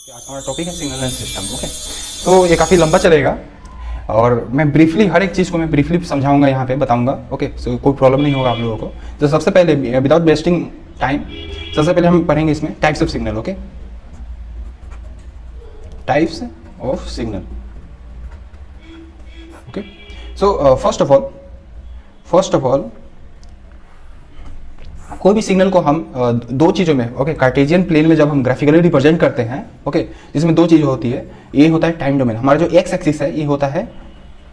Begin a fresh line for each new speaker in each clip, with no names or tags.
आज हमारा टॉपिक है सिग्नल एंड सिस्टम। ओके, तो ये काफ़ी लंबा चलेगा और मैं ब्रीफली हर एक चीज़ को मैं ब्रीफली समझाऊंगा, यहाँ पे बताऊंगा। ओके, सो कोई प्रॉब्लम नहीं होगा आप लोगों को। तो सबसे पहले विदाउट वेस्टिंग टाइम, सबसे पहले हम पढ़ेंगे इसमें types of signal. Okay, types of signal. Okay, so first of all कोई भी सिग्नल को हम दो चीज़ों में, ओके, कार्टेशियन प्लेन में जब हम ग्राफिकली रिप्रेजेंट करते हैं, ओके, जिसमें दो चीज़ें होती है। ये होता है टाइम डोमेन, हमारा जो एक्स एक्सिस है ये होता है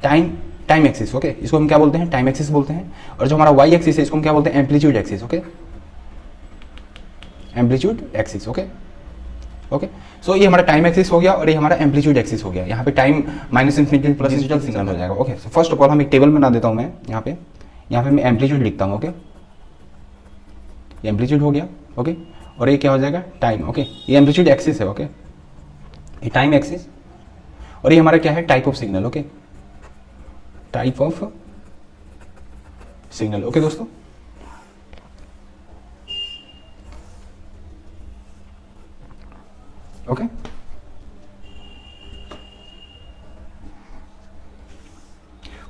टाइम एक्सिस। ओके, इसको हम क्या बोलते हैं? टाइम एक्सिस बोलते हैं। और जो हमारा वाई एक्सिस है इसको हम क्या बोलते हैं? Amplitude axis. Okay, amplitude axis. Okay okay, so ये हमारा टाइम एक्सिस हो गया और ये हमारा एम्पलीट्यूड एक्सिस हो गया। यहाँ पे time minus infinity plus digital signal हो जाएगा। ओके, फर्स्ट ऑफ ऑल हम एक टेबल बना देता हूँ मैं यहाँ पे मैं एम्पलीट्यूड लिखता हूँ। ओके, ये एम्पलीट्यूड हो गया। ओके, और ये क्या हो जाएगा? टाइम। ओके, ये एम्पलीट्यूड एक्सिस है। ओके, ये टाइम एक्सिस और ये हमारा क्या है? Type of signal. Okay, type of signal. Okay दोस्तों, ओके,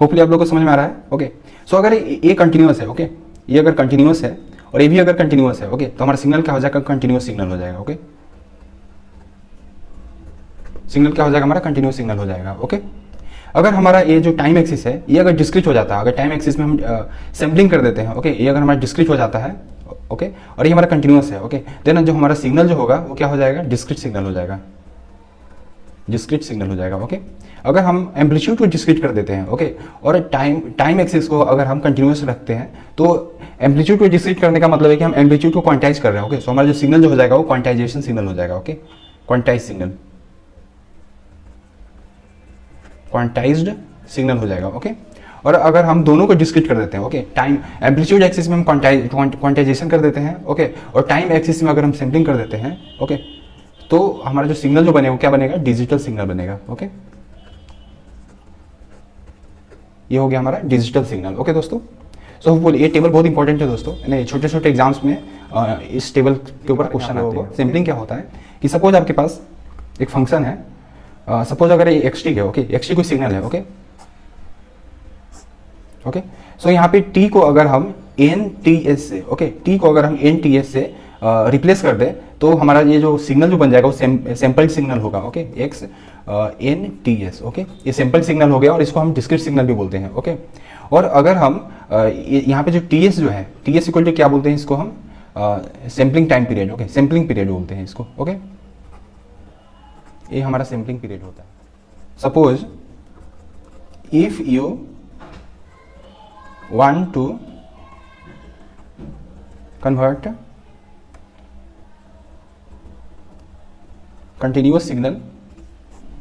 होपफुली आप लोगों को समझ में आ रहा है। ओके, सो अगर ये कंटिन्यूअस है, ओके, ये अगर कंटिन्यूअस है और ये भी अगर कंटिन्यूअस है, ओके, तो हमारा सिग्नल क्या हो जाएगा? कंटिन्यूअस सिग्नल हो जाएगा। ओके, सिग्नल क्या हो जाएगा? हमारा कंटिन्यूअस सिग्नल हो जाएगा। ओके, अगर हमारा ये जो टाइम एक्सिस है ये अगर डिस्क्रीट हो जाता है, अगर टाइम एक्सिस में हम सैम्पलिंग कर देते हैं, ओके, ये अगर हमारा डिस्क्रीट हो जाता है, ओके, और ये हमारा कंटिन्यूअस है, ओके, देन जो हमारा सिग्नल जो होगा वो क्या हो जाएगा? डिस्क्रीट सिग्नल हो जाएगा। डिस्क्रीट सिग्नल हो जाएगा। ओके, अगर हम एम्पलीट्यूड को डिस्क्रीट कर देते हैं, ओके, और टाइम एक्सिस को अगर हम कंटिन्यूअस रखते हैं, तो एम्पलीट्यूड को डिस्क्रीट करने का मतलब है कि हम एम्पलीट्यूड को क्वांटाइज कर रहे हैं। ओके, सो हमारा जो सिग्नल जो हो जाएगा वो क्वांटाइजेशन सिग्नल हो जाएगा। Okay, quantize signal, quantized signal हो जाएगा। ओके, और अगर हम दोनों को डिस्क्रीट कर देते हैं, ओके, टाइम एम्पलीट्यूड एक्सिस में हम क्वांटाइजेशन कर देते हैं, ओके, और टाइम एक्सिस में अगर हम सैम्पलिंग कर देते हैं, ओके, तो हमारा जो सिग्नल जो बनेगा क्या बनेगा? डिजिटल सिग्नल बनेगा। ओके, ये हो गया हमारा डिजिटल सिग्नल। ओके दोस्तों, सो ये टेबल बहुत इंपॉर्टेंट है दोस्तों, छोटे छोटे एग्जाम्स में इस टेबल के ऊपर क्वेश्चन आते हैं। सैम्पलिंग क्या होता है कि सपोज आपके पास एक फंक्शन है, सपोज अगर ये एक्स टी है, ओके, एक्स टी कोई सिग्नल है। ओके ओके, सो यहाँ पे टी को अगर हम एन टी एस से, ओके, टी को अगर हम एन टी एस से रिप्लेस कर दें, तो हमारा ये जो सिग्नल जो बन जाएगा वो सैम्पल्ड सिग्नल होगा। Okay, x n t s. Okay, ये सैम्पल्ड सिग्नल हो गया और इसको हम डिस्क्रीट सिग्नल भी बोलते हैं। ओके, और अगर हम यहाँ पे जो टी एस जो है, टी एस इक्वल टू क्या बोलते हैं इसको हम? Sampling time period. Okay, sampling period बोलते हैं इसको। ओके, ये हमारा सैम्पलिंग पीरियड होता है। Suppose if you want to convert continuous signal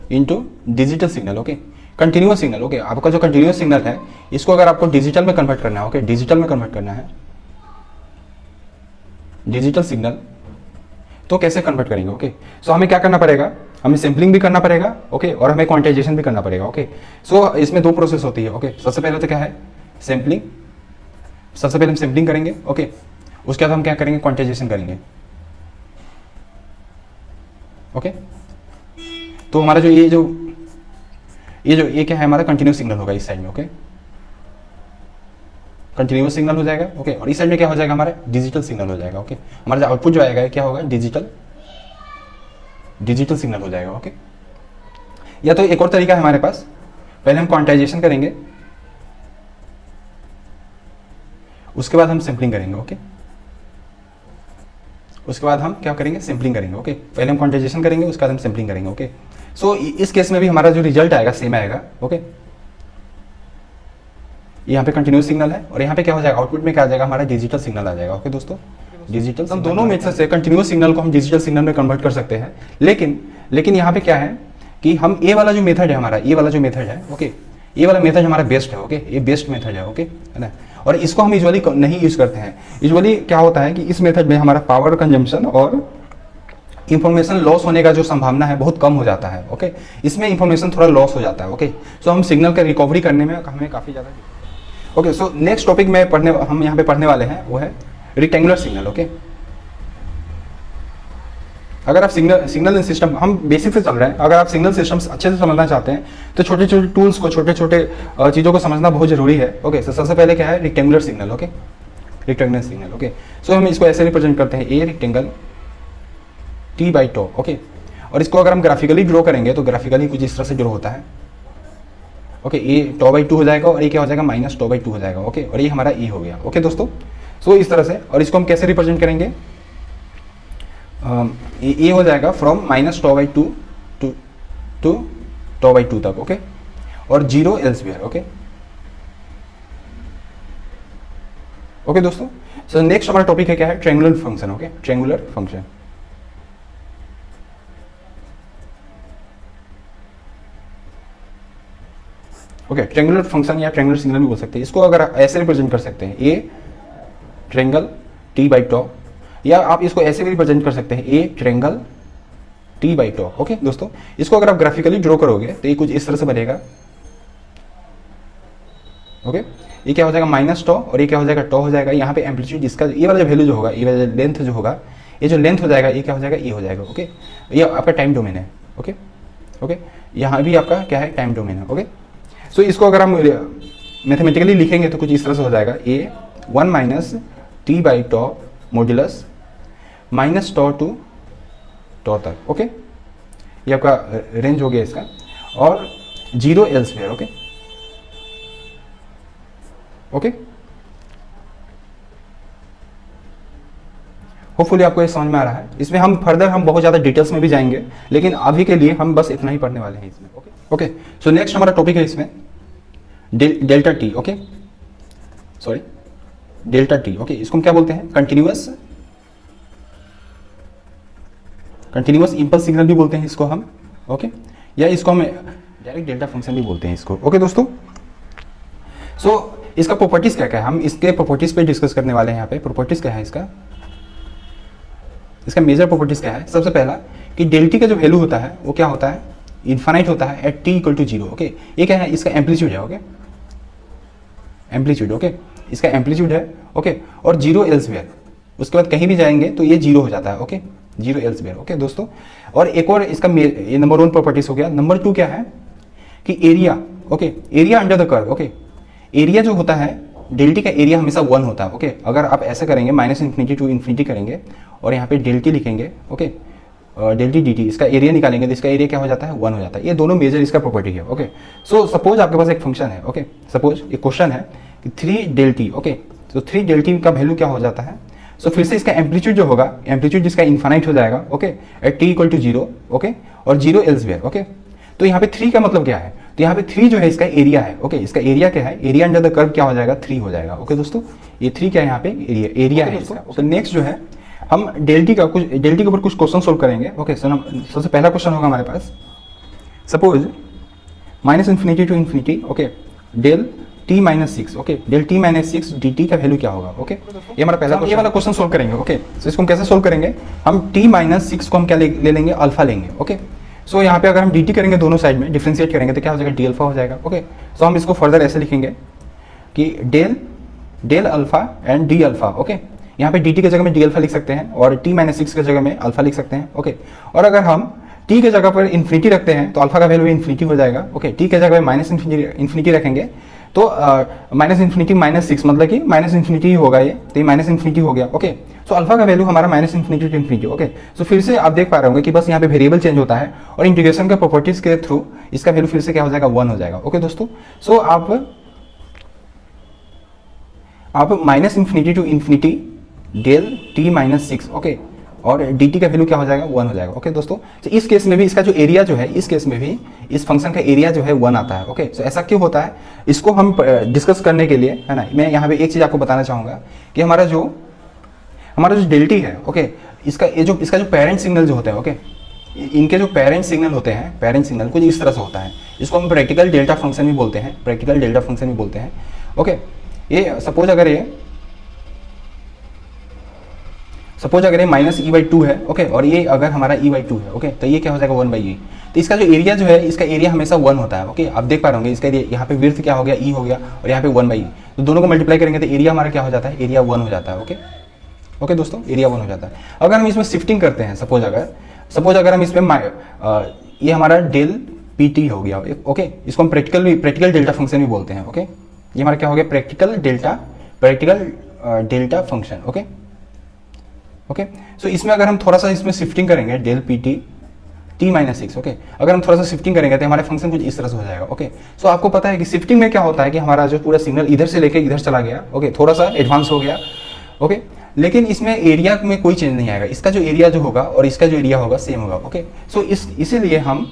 into digital signal। Okay, continuous signal. Okay, आपका जो कंटिन्यूअस सिग्नल है इसको अगर आपको डिजिटल में कन्वर्ट करना है, ओके, डिजिटल में कन्वर्ट करना है डिजिटल सिग्नल, तो कैसे कन्वर्ट करेंगे? ओके, सो हमें क्या करना पड़ेगा? हमें सैम्पलिंग भी करना पड़ेगा, ओके, और हमें क्वांटाइजेशन भी करना पड़ेगा। ओके, सो इसमें दो प्रोसेस होती है। ओके, सबसे पहले तो क्या है? सैम्पलिंग। सबसे पहले हम सैम्पलिंग करेंगे, ओके, उसके बाद हम क्या करेंगे? क्वांटाइजेशन करेंगे। ओके, तो हमारा जो ये क्या है? हमारा कंटिन्यूअस सिग्नल होगा इस साइड में। ओके, कंटिन्यूअस सिग्नल हो जाएगा। ओके, और इस साइड में क्या हो जाएगा? हमारा डिजिटल सिग्नल हो जाएगा। ओके, हमारा जो आउटपुट जो आएगा क्या होगा? डिजिटल सिग्नल हो जाएगा। ओके, या तो एक और तरीका है हमारे पास, पहले हम क्वांटाइजेशन करेंगे, उसके बाद हम सैम्पलिंग करेंगे। ओके, उसके बाद हम क्या करेंगे? सैम्पलिंग करेंगे। ओके, पहले हम क्वांटाइजेशन करेंगे, उसके बाद हम सैम्पलिंग करेंगे। ओके, सो इस केस में भी हमारा जो रिजल्ट आएगा सेम आएगा। ओके, यहाँ पे कंटिन्यूअस सिग्नल है और यहाँ पे क्या हो जाएगा? आउटपुट में क्या आ जाएगा? हमारा डिजिटल सिग्नल आ जाएगा। ओके दोस्तों, डिजिटल। हम दोनों मेथड से कंटिन्यूअस सिग्नल को हम डिजिटल सिग्नल में कन्वर्ट कर सकते हैं, लेकिन यहाँ पे क्या है कि हम ये वाला जो मेथड है हमारा, ये वाला जो मेथड है, ओके, ये वाला मेथड हमारा बेस्ट है। ओके, ये बेस्ट मेथड है। ओके, है ना, और इसको हम यूजुअली नहीं यूज करते हैं। यूजुअली क्या होता है कि इस मेथड में हमारा पावर कंजम्पशन और इंफॉर्मेशन लॉस होने का जो संभावना है बहुत कम हो जाता है। ओके, इसमें इंफॉर्मेशन थोड़ा लॉस हो जाता है। ओके, सो हम सिग्नल का रिकवरी करने में हमें काफ़ी ज़्यादा। ओके, सो नेक्स्ट टॉपिक में हम यहाँ पे पढ़ने वाले हैं वो है रेक्टेंगुलर सिग्नल। ओके, अगर आप सिग्नल सिस्टम, हम बेसिक से चल रहे हैं, अगर आप सिग्नल सिस्टम अच्छे से समझना चाहते हैं तो छोटे छोटे टूल्स को, छोटे छोटे चीज़ों को समझना बहुत जरूरी है। ओके, तो सबसे पहले क्या है, rectangular signal. Okay, rectangular signal. Okay, so हम इसको ऐसे रिप्रेजेंट करते हैं, a rectangle T by to. Okay, और इसको अगर हम ग्राफिकली ड्रॉ करेंगे तो ग्राफिकली कुछ इस तरह से ड्रॉ होता है। Okay, A tau by two हो जाएगा और ये क्या हो जाएगा, माइनस टो बाई टू हो जाएगा। ओके, और ये हमारा ई हो गया। ओके दोस्तों, सो इस तरह से, और इसको हम कैसे रिप्रेजेंट करेंगे, ये हो जाएगा from minus tau by two to tau by two तक। ओके, और जीरो एल्सवेयर। ओके, ओके दोस्तों, सो नेक्स्ट हमारा टॉपिक है क्या है, triangular function. Okay, triangular function. Okay, triangular function या ट्रायंगुलर सिग्नल भी बोल सकते हैं। इसको अगर ऐसे रिप्रेजेंट कर सकते हैं, a triangle t by tau, या आप इसको ऐसे भी रिप्रेजेंट कर सकते हैं, a triangle t by to. Okay दोस्तों, इसको अगर आप ग्राफिकली ड्रॉ करोगे तो ये कुछ इस तरह से बनेगा। ओके, ये क्या हो जाएगा, माइनस टो, और ये क्या हो जाएगा, टो हो जाएगा। यहाँ पे एम्पलीट्यूड, इसका ये वाला जो वैल्यू जो होगा, ये वाला लेंथ जो होगा, ये जो लेंथ हो जाएगा, ये क्या हो जाएगा, ये हो जाएगा। ओके, ये आपका टाइम डोमेन है। ओके, ओके, यहाँ भी आपका क्या है, टाइम डोमेन है। ओके, सो इसको अगर हम मैथमेटिकली लिखेंगे तो कुछ इस तरह से हो जाएगा, a 1 minus t by tau modulus minus tau to tau तक। ओके, ये आपका रेंज हो गया इसका, और zero elsewhere. Okay, okay, hopefully आपको ये समझ में आ रहा है। इसमें हम फर्दर हम बहुत ज़्यादा डिटेल्स में भी जाएंगे, लेकिन अभी के लिए हम बस इतना ही पढ़ने वाले हैं इसमें। ओके, ओके, सो नेक्स्ट हमारा टॉपिक है इसमें delta T. Okay, sorry, delta T. Okay, इसको हम क्या बोलते हैं, कंटिन्यूअस इंपल्स सिग्नल भी बोलते हैं इसको हम। ओके, या इसको हम डायरेक्ट डेल्टा फंक्शन भी बोलते हैं इसको। ओके दोस्तों, सो इसका प्रॉपर्टीज क्या क्या है, हम इसके प्रॉपर्टीज पे डिस्कस करने वाले हैं। यहाँ पे प्रॉपर्टीज क्या है इसका मेजर प्रॉपर्टीज क्या है। सबसे पहला कि डेल्टी का जो वैल्यू होता है वो क्या होता है, इन्फाइनाइट होता है at T equal to zero. Okay, ये क्या है, इसका एम्पलीट्यूड है। Okay, amplitude. ओके, इसका एम्पलीट्यूड है। ओके, और जीरो एल्सवेयर, उसके बाद कहीं भी जाएंगे तो ये जीरो हो जाता है। Okay, zero elsewhere. ओके दोस्तों, और एक और इसका ये नंबर 1 प्रॉपर्टीज हो गया। नंबर 2 क्या है कि area. Okay, area under the curve. Okay, area जो होता है, डेल्टी का एरिया हमेशा 1 होता है। ओके, अगर आप ऐसे करेंगे, माइनस इन्फिनिटी टू इन्फिनिटी करेंगे और यहाँ पे डेल्टी लिखेंगे, ओके, डेल्टी डी टी, इसका एरिया निकालेंगे तो इसका एरिया क्या हो जाता है, 1 हो जाता है। ये दोनों मेजर इसका प्रॉपर्टी है। ओके, सो सपोज आपके पास एक फंक्शन है। ओके, सपोज एक क्वेश्चन है कि 3 डेल्टी। ओके, तो 3 डेल्टी का वैल्यू क्या हो जाता है, सो फिर से इसका एम्पलीट्यूड जो होगा, एम्पलीट्यूड जिसका इन्फाइनाइट हो जाएगा। Okay, at T equal to zero. Okay, और जीरो एल्सवेयर। ओके, तो यहाँ पे 3 का मतलब क्या है, तो यहाँ पे 3 जो है इसका एरिया है। ओके, इसका एरिया क्या है, एरिया अंडर द कर्व क्या हो जाएगा, 3 हो जाएगा। ओके दोस्तों, ये 3 क्या है, यहाँ पे एरिया है इसका। तो नेक्स्ट जो है, हम डेल्टी के ऊपर कुछ क्वेश्चन सोल्व करेंगे। ओके, सो सबसे पहला क्वेश्चन होगा हमारे पास, suppose minus infinity to infinity. Okay, del T minus 6। Okay, del T minus 6 D T का वैल्यू क्या होगा। ओके, ये हमारा पहला, ये वाला क्वेश्चन सोल्व करेंगे। ओके, सो इसको हम कैसे सोल्व करेंगे, हम टी माइनस 6 को हम क्या ले लेंगे, अल्फा लेंगे। ओके, सो यहाँ पे अगर हम डी टी करेंगे, दोनों साइड में डिफ्रेंशिएट करेंगे तो क्या हो जाएगा, डी अल्फा हो जाएगा। ओके, सो हम इसको फर्दर ऐसे लिखेंगे कि del alpha and d alpha. Okay, यहाँ पे डी टी की जगह में डी अल्फा लिख सकते हैं और टी माइनस 6 की जगह में अल्फा लिख सकते हैं। ओके, और अगर हम टी की जगह पर इन्फिनिटी रखते हैं तो अल्फा का वैल्यू इन्फिनिटी हो जाएगा। ओके, टी की जगह में माइनस इन्फिनिटी रखेंगे तो माइनस इन्फिनिटी माइनस 6 मतलब कि माइनस इन्फिनिटी होगा ये, तो ये माइनस इन्फिनिटी हो गया। ओके, सो अल्फा का वैल्यू हमारा minus infinity to infinity. Okay, so फिर से आप देख पा रहे होंगे कि बस यहाँ पे वेरिएबल चेंज होता है और इंटीग्रेशन के प्रॉपर्टीज के थ्रू इसका वैल्यू फिर से क्या हो जाएगा, 1 हो जाएगा। ओके दोस्तों, सो आप minus infinity to infinity del T minus 6। Okay, और डी टी का वैल्यू क्या हो जाएगा, 1 हो जाएगा। ओके दोस्तों, तो इस केस में भी इसका जो एरिया जो है, इस केस में भी इस फंक्शन का एरिया जो है 1 आता है। ओके, सो ऐसा क्यों होता है, इसको हम डिस्कस करने के लिए, है ना, मैं यहाँ पे एक चीज़ आपको बताना चाहूँगा कि हमारा जो डेल्टी है, ओके, इसका जो पेरेंट सिग्नल जो होता है, ओके, इनके जो पेरेंट सिग्नल होते हैं, पेरेंट सिग्नल कुछ इस तरह से होता है। इसको हम प्रैक्टिकल डेल्टा फंक्शन भी बोलते हैं, प्रैक्टिकल डेल्टा फंक्शन भी बोलते हैं। ओके, ये सपोज अगर ये माइनस ई बाई 2 है। ओके, और ये अगर हमारा ई बाई 2 है। ओके, तो ये क्या हो जाएगा, 1 बाई ई। तो इसका जो एरिया जो है, इसका एरिया हमेशा 1 होता है। ओके, आप देख पा रहे होंगे इसका एरिया, यहाँ पे विड्थ क्या हो गया, ई हो गया, और यहाँ पे 1 बाई ई, तो दोनों को मल्टीप्लाई करेंगे तो एरिया हमारा क्या हो जाता है, एरिया 1 हो जाता है। ओके, ओके दोस्तों, एरिया 1 हो जाता है। अगर हम इसमें शिफ्टिंग करते हैं, सपोज अगर सपोज अगर हम इसमें ये हमारा डेल पी टी हो गया, ओके, इसको हम प्रैक्टिकल डेल्टा फंक्शन भी बोलते हैं, ओके, ये हमारा क्या हो गया, practical delta function, okay okay. So इसमें अगर हम थोड़ा सा इसमें शिफ्टिंग करेंगे del P T T minus six, okay, अगर हम थोड़ा सा शिफ्टिंग करेंगे तो हमारे फंक्शन कुछ इस तरह से हो जाएगा, ओके। सो आपको पता है कि शिफ्टिंग में क्या होता है कि हमारा जो पूरा सिग्नल इधर से लेके इधर चला गया, ओके, थोड़ा सा एडवांस हो गया, ओके, लेकिन इसमें एरिया में कोई चेंज नहीं आएगा, इसका जो एरिया जो होगा और इसका जो एरिया होगा सेम होगा, ओके। सो इसीलिए हम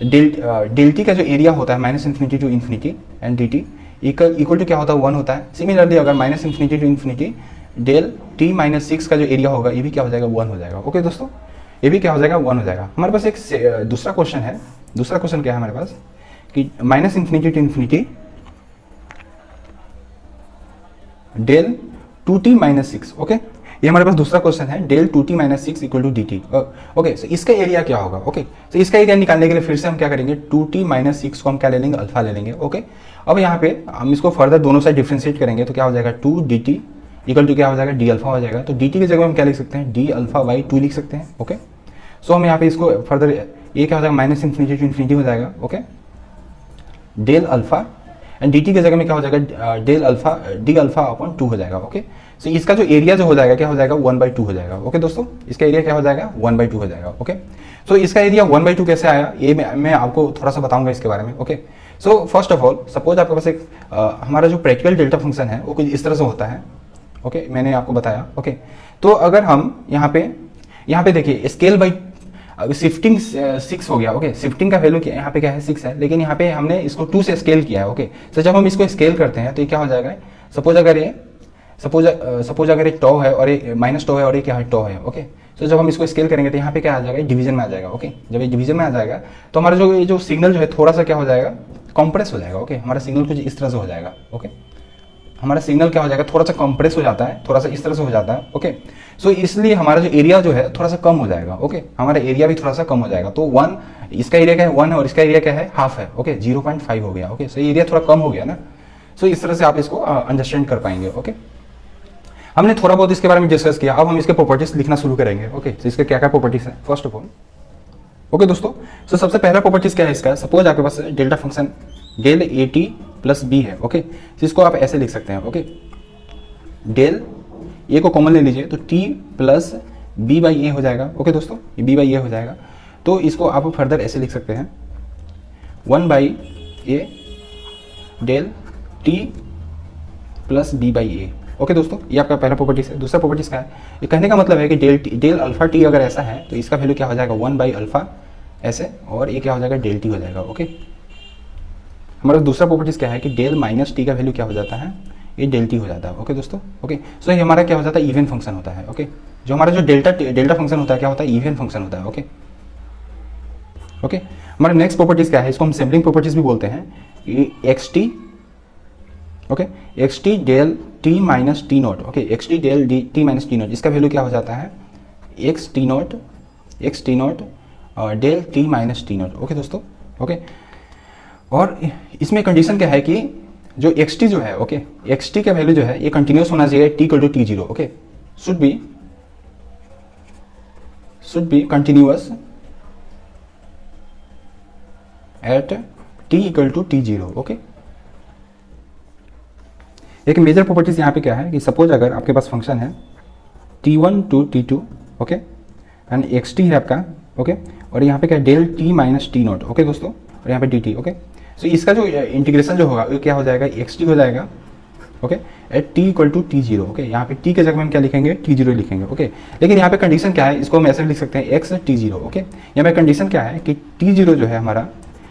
डेल टी का जो एरिया होता है minus infinity to infinity and d t equal to क्या होता है, 1 होता है। सिमिलरली अगर minus infinity to infinity del T minus six का जो एरिया होगा ये भी क्या हो जाएगा, 1 हो जाएगा, ओके दोस्तों, ये भी क्या हो जाएगा, 1 हो जाएगा। हमारे पास एक दूसरा क्वेश्चन है। दूसरा क्वेश्चन क्या है हमारे पास कि minus infinity to infinity del two T minus six, okay, ये हमारे पास दूसरा क्वेश्चन है, del two T minus six equal to D T, okay. So इसका एरिया क्या होगा, ओके। तो इसका एरिया निकालने के लिए फिर से हम क्या करेंगे, टू टी माइनस सिक्स को हम क्या ले लेंगे, अल्फा ले लेंगे, ओके। अब यहाँ पे हम इसको फर्दर दोनों साइड डिफ्रेंशिएट करेंगे तो क्या हो जाएगा, to D t equal to क्या हो जाएगा, डी अल्फा हो जाएगा। तो डी टी की जगह हम क्या लिख सकते हैं, डी अल्फा बाई टू लिख सकते हैं, ओके। सो हम यहाँ पे इसको फर्दर ये क्या हो जाएगा, माइनस इन्फिनिटी टू इन्फिनिटी हो जाएगा, okay, del alpha and d t की जगह में क्या हो जाएगा, del alpha d alpha upon two हो जाएगा, ओके। सो इसका जो एरिया जो हो जाएगा क्या हो जाएगा, 1/2 हो जाएगा, ओके दोस्तों, इसका एरिया क्या हो जाएगा, 1/2 हो जाएगा, ओके। सो इसका एरिया 1/2 कैसे आया ये मैं आपको थोड़ा सा बताऊंगा इसके बारे में, okay. So first of all suppose आपके पास एक हमारा जो प्रैक्टिकल डेल्टा फंक्शन है वो कुछ इस तरह से होता है, ओके, मैंने आपको बताया, ओके। तो अगर हम यहाँ पे देखिए स्केल बाई शिफ्टिंग 6 हो गया, ओके, शिफ्टिंग का वैल्यू क्या यहाँ पे क्या है, 6 है, लेकिन यहाँ पे हमने इसको 2 से स्केल किया है, ओके। तो जब हम इसको स्केल करते हैं तो ये क्या हो जाएगा, सपोज अगर एक टॉ है और एक माइनस टॉ है और एक यहाँ टॉ है, ओके। तो जब हम इसको स्केल करेंगे तो यहाँ पे क्या आ जाएगा, डिवीजन में आ जाएगा, ओके। जब ये डिवीजन में आ जाएगा तो हमारा जो सिग्नल जो है थोड़ा सा क्या हो जाएगा, कॉम्प्रेस हो जाएगा, ओके। हमारा सिग्नल कुछ इस तरह से हो जाएगा, ओके। हमारा सिग्नल क्या हो जाएगा, थोड़ा सा कंप्रेस हो जाता है, थोड़ा सा इस तरह से हो जाता है, ओके। सो इसलिए हमारा जो एरिया जो है थोड़ा सा कम हो जाएगा, ओके, हमारा एरिया भी थोड़ा सा कम हो जाएगा। तो 1 इसका एरिया क्या है, 1 है और इसका एरिया क्या है, हाफ है, ओके, 0.5 हो गया, ओके। सो एरिया थोड़ा कम हो गया ना। सो इस तरह से आप इसको अंडरस्टैंड कर पाएंगे, ओके। हमने थोड़ा बहुत इसके बारे में डिस्कस किया, अब हम इसके प्रॉपर्टीज लिखना शुरू करेंगे, ओके। तो इसके क्या क्या प्रॉपर्टीज है फर्स्ट ऑफ ऑल, ओके दोस्तों। सो सबसे पहला प्रॉपर्टीज क्या है इसका, सपोज आपके पास delta function del A T plus B है, ओके। तो इसको आप ऐसे लिख सकते हैं, ओके, डेल ए को कॉमन ले लीजिए तो टी प्लस बी बाई ए हो जाएगा, ओके दोस्तों, ये बी बाई ए हो जाएगा। तो इसको आप फर्दर ऐसे लिख सकते हैं 1 by a del T plus b by a, okay दोस्तों। ये आपका पहला प्रॉपर्टीज है। दूसरा प्रॉपर्टीज क्या है, ये कहने का मतलब है कि डेल अल्फा टी अगर ऐसा है तो इसका वैल्यू क्या हो जाएगा, 1 बाई अल्फा ऐसे, और ये क्या हो जाएगा, डेल टी हो जाएगा, ओके। हमारा दूसरा प्रॉपर्टीज क्या है कि डेल माइनस टी का वैल्यू क्या हो जाता है, ये डेल टी हो जाता है, ओके दोस्तों, ओके। सो ये हमारा क्या हो जाता है, इवन फंक्शन होता है, ओके। जो हमारा जो डेल्टा फंक्शन होता है क्या होता है, इवन फंक्शन होता है, ओके ओके। हमारा नेक्स्ट प्रॉपर्टीज क्या है, इसको हम सैम्पलिंग प्रॉपर्टीज भी बोलते हैं, x t, okay, x T del T minus t naught, okay, x T del T minus t naught, इसका वैल्यू क्या हो जाता है, x t naught del T minus t naught, okay दोस्तों, ओके। और इसमें कंडीशन क्या है कि जो एक्स टी जो है, ओके, एक्स टी का वैल्यू जो है ये कंटिन्यूस होना चाहिए, t equal to t zero, okay, should be continuous at T equal to t zero, okay. एक मेजर प्रॉपर्टीज यहाँ पे क्या है कि सपोज अगर आपके पास फंक्शन है t1 to t2, okay, and x t है आपका, ओके, और यहाँ पे क्या है del T minus t naught, okay दोस्तों, और यहाँ पे डी टी, ओके। सो इसका जो इंटीग्रेशन जो होगा वो क्या हो जाएगा, एक्स टी हो जाएगा, okay, at T equal to t zero, okay. यहाँ पे टी के जगह में हम क्या लिखेंगे, टी जीरो लिखेंगे, ओके। लेकिन यहाँ पे कंडीशन क्या है, इसको हम ऐसे लिख सकते हैं एक्स टी जीरो, ओके। यहाँ पे कंडीशन क्या है कि टी जीरो जो है हमारा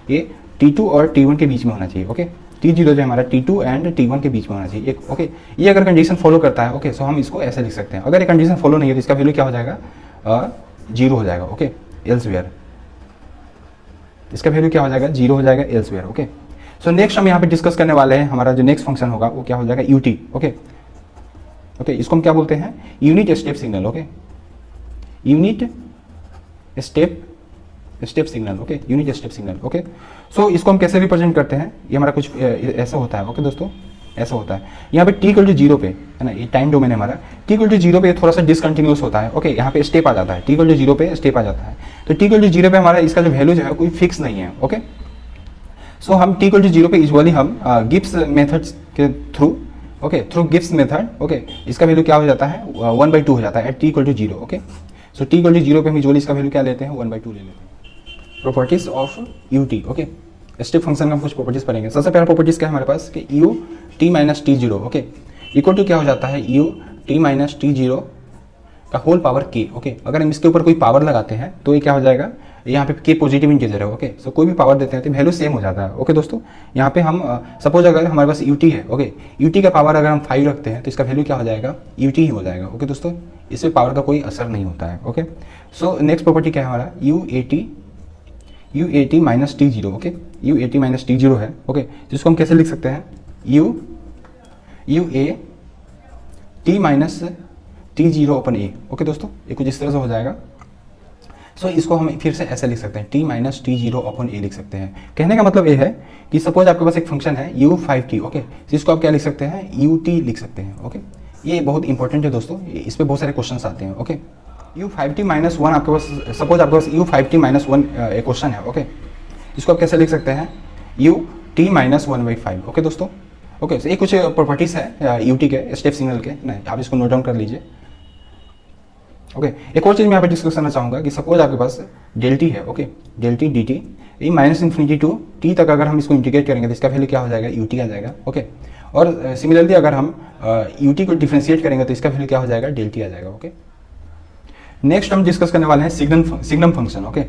ये T2 और T1 के बीच में होना चाहिए, ओके। T0 जो है हमारा T2 एंड T1 के बीच में होना चाहिए, ओके। ये अगर कंडीशन फॉलो करता है, ओके, सो हम इसको ऐसे लिख सकते हैं। अगर ये कंडीशन फॉलो नहीं है तो इसका वैल्यू क्या हो जाएगा, 0 हो जाएगा, ओके, एल्सवेयर। इसका वैल्यू क्या हो जाएगा, 0 हो जाएगा एल्सवेयर, ओके। सो नेक्स्ट हम यहाँ पे डिस्कस करने वाले हैं, हमारा जो नेक्स्ट फंक्शन होगा वो क्या हो जाएगा, यूटी, ओके ओके। इसको हम क्या बोलते हैं, unit step signal, okay, unit step signal, okay, unit step signal, okay. So इसको हम कैसे रिप्रेजेंट करते हैं, ये हमारा कुछ ऐसा होता है, ओके दोस्तों, ऐसा होता है। यहाँ पे t इक्वल टू 0 पे है ना, ये टाइम डोमेन है हमारा, t इक्वल टू 0 पे थोड़ा सा डिसकंटिन्यूस होता है। ओके, यहाँ पे स्टेप आ जाता है, t इक्वल टू 0 पे स्टेप आ जाता है। तो t इक्वल टू 0 पे हमारा इसका जो वैल्यू जो है कोई फिक्स नहीं है। ओके, सो हम t इक्वल टू 0 पे यूजुअली हम गिब्स मेथड्स के through, okay, through Gibbs method, okay, इसका वैल्यू क्या हो जाता है 1/2 हो जाता है at t equal to 0। Okay, so t equal to 0 पे हम यूजुअली इसका वैल्यू क्या लेते हैं 1/2 ले लेते हैं। Properties of ut। Okay, step function का हम कुछ प्रॉपर्टीज पढ़ेंगे। सबसे पहला प्रॉपर्टीज क्या है हमारे पास कि u t minus T zero, okay, equal to क्या हो जाता है u t minus T zero का होल पावर k। ओके, अगर हम इसके ऊपर कोई पावर लगाते हैं तो ये क्या हो जाएगा, यहाँ पे k पॉजिटिव इंटीजर है। ओके, सो कोई भी पावर देते हैं तो वैल्यू सेम हो जाता है। ओके दोस्तों, यहाँ पे हम सपोज अगर हमारे पास ut है, ओके, ut का पावर अगर हम 5 रखते हैं तो इसका वैल्यू क्या हो जाएगा ut ही हो जाएगा। ओके दोस्तों, इसमें पावर का कोई असर नहीं होता है। ओके, सो नेक्स्ट प्रॉपर्टी क्या है हमारा u80 minus T zero. Okay, u80 minus T zero है। ओके, जिसको हम कैसे लिख सकते हैं ua t minus T zero अपन ए। ओके दोस्तों, ये कुछ इस तरह से हो जाएगा। सो इसको हम फिर से ऐसे लिख सकते हैं t माइनस टी जीरो अपन ए लिख सकते हैं। कहने का मतलब ये है कि सपोज आपके पास एक फंक्शन है u5t। ओके, जिसको आप क्या लिख सकते हैं ut लिख सकते हैं। ओके, ये बहुत इंपॉर्टेंट है दोस्तों, इस पर बहुत सारे क्वेश्चन आते हैं। ओके, u5t माइनस 1 आपके पास, सपोज आपके पास u5t माइनस 1 एक क्वेश्चन है। ओके, इसको आप कैसे लिख सकते हैं ut माइनस 1/5। ओके दोस्तों, ओके, ये कुछ प्रॉपर्टीज है ut के स्टेप सिग्नल के, नहीं आप इसको नोट डाउन कर लीजिए। ओके, एक और चीज़ मैं यहाँ पे डिस्कस करना चाहूँगा कि सपोज आपके पास डेल टी है। Okay, del t D t, ये माइनस इन्फिनिटी टू टी तक अगर हम इसको इंटीग्रेट करेंगे तो इसका वैल्यू क्या हो जाएगा ut आ जाएगा। ओके, और सिमिलरली अगर हम ut को डिफ्रेंशिएट करेंगे तो इसका वैल्यू क्या हो जाएगा डेल टी आ जाएगा। ओके, नेक्स्ट हम डिस्कस करने वाले हैं signum function. Okay,